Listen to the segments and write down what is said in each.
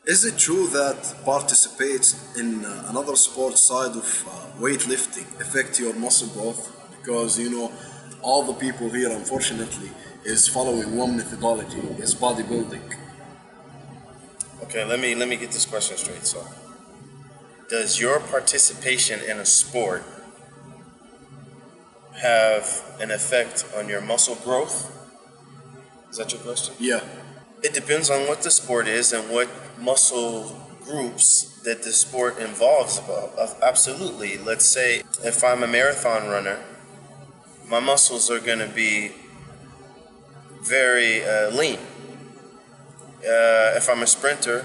Is it true that participates in another sport side of weightlifting affect your muscle growth? Because all the people here, unfortunately, is following one methodology, is bodybuilding. Okay, let me get this question straight. So, does your participation in a sport have an effect on your muscle growth? Is that your question? Yeah. It depends on what the sport is and what muscle groups that the sport involves. Absolutely. Let's say if I'm a marathon runner, my muscles are going to be very lean. If I'm a sprinter,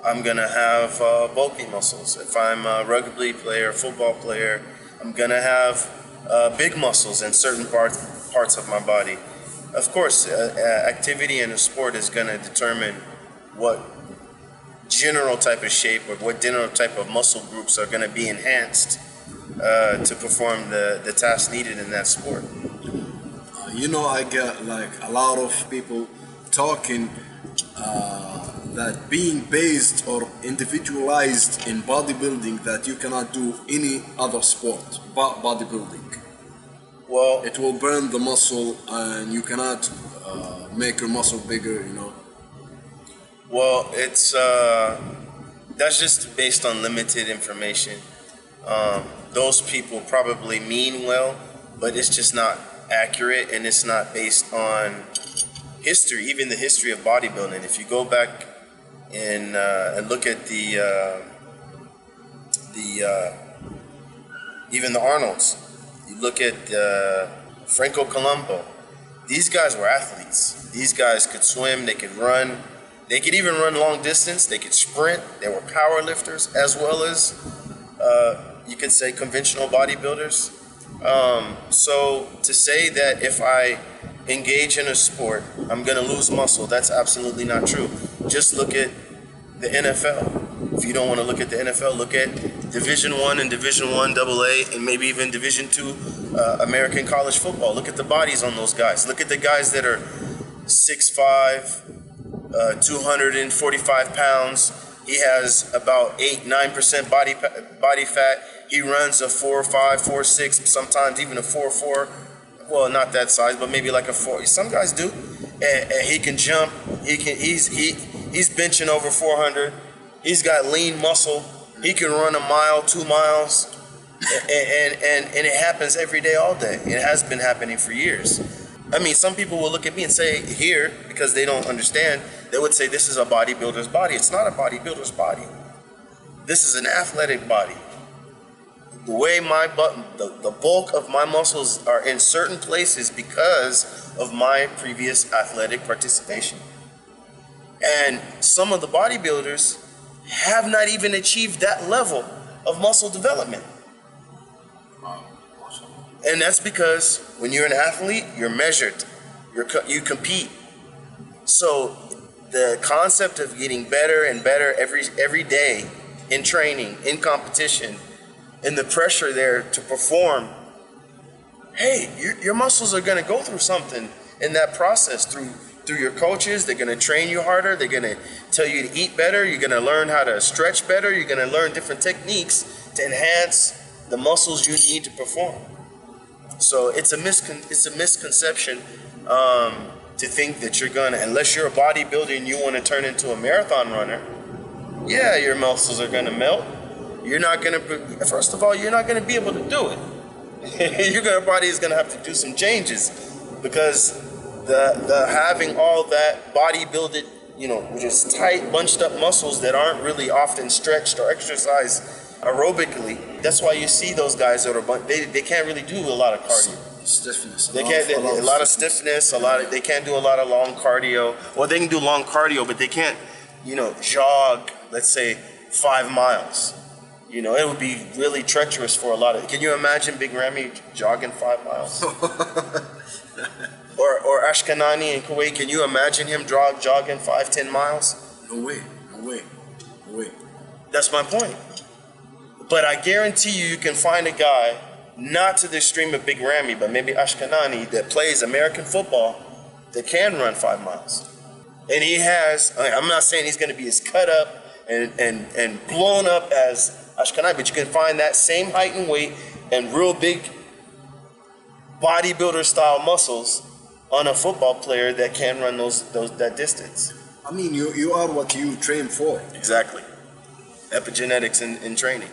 I'm going to have bulky muscles. If I'm a rugby player, football player, I'm going to have big muscles in certain parts of my body. Of course, activity in a sport is going to determine what general type of shape or what general type of muscle groups are going to be enhanced to perform the task needed in that sport. I get like a lot of people talking that being based or individualized in bodybuilding, that you cannot do any other sport but bodybuilding. Well, it will burn the muscle and you cannot make your muscle bigger, Well, it's that's just based on limited information. Those people probably mean well, but it's just not accurate, and it's not based on history, even the history of bodybuilding. If you go back and look at the even the Arnolds, you look at Franco Columbu. These guys were athletes. These guys could swim, they could run, they could even run long distance, they could sprint, they were power lifters as well as, you could say, conventional bodybuilders. So to say that if I engage in a sport, I'm going to lose muscle, that's absolutely not true. Just look at the NFL. If you don't want to look at the NFL, look at Division I and Division I AA and maybe even Division II American college football. Look at the bodies on those guys. Look at the guys that are 6'5", 245 pounds. He has about 8-9% body fat. He runs a 4.5, 4.6, sometimes even a 4.4. Well, not that size, but maybe like a 4. Some guys do. And he can jump. He's benching over 400. He's got lean muscle. He can run a mile, 2 miles, and it happens every day, all day. It has been happening for years. I mean, some people will look at me and say here, because they don't understand, they would say this is a bodybuilder's body. It's not a bodybuilder's body. This is an athletic body. The way the bulk of my muscles are in certain places because of my previous athletic participation. And some of the bodybuilders have not even achieved that level of muscle development. And that's because when you're an athlete, you're measured, you compete. So the concept of getting better and better every day in training, in competition, and the pressure there to perform, hey, your muscles are going to go through something in that process through your coaches. They're going to train you harder. They're going to tell you to eat better. You're going to learn how to stretch better. You're going to learn different techniques to enhance the muscles you need to perform. So it's a misconception to think that you're going to, unless you're a bodybuilder and you want to turn into a marathon runner, yeah, your muscles are going to melt. You're not going to, first of all, you're not going to be able to do it. Your body is going to have to do some changes because the having all that bodybuilded, just tight, bunched up muscles that aren't really often stretched or exercised aerobically. That's why you see those guys that are they can't really do a lot of cardio. Stiffness. They can't. A lot of stiffness. They can't do a lot of long cardio. Well, they can do long cardio, but they can't, jog. Let's say 5 miles. It would be really treacherous for a lot of. Can you imagine Big Ramy jogging 5 miles? or Ashkenani in Kuwait? Can you imagine him jogging 5-10 miles? No way. That's my point. But I guarantee you can find a guy, not to the extreme of Big Ramy, but maybe Ashkenani, that plays American football that can run 5 miles. And he has, I'm not saying he's going to be as cut up and blown up as Ashkenai, but you can find that same height and weight and real big bodybuilder style muscles on a football player that can run that distance. I mean, you are what you train for. Exactly. Epigenetics in training.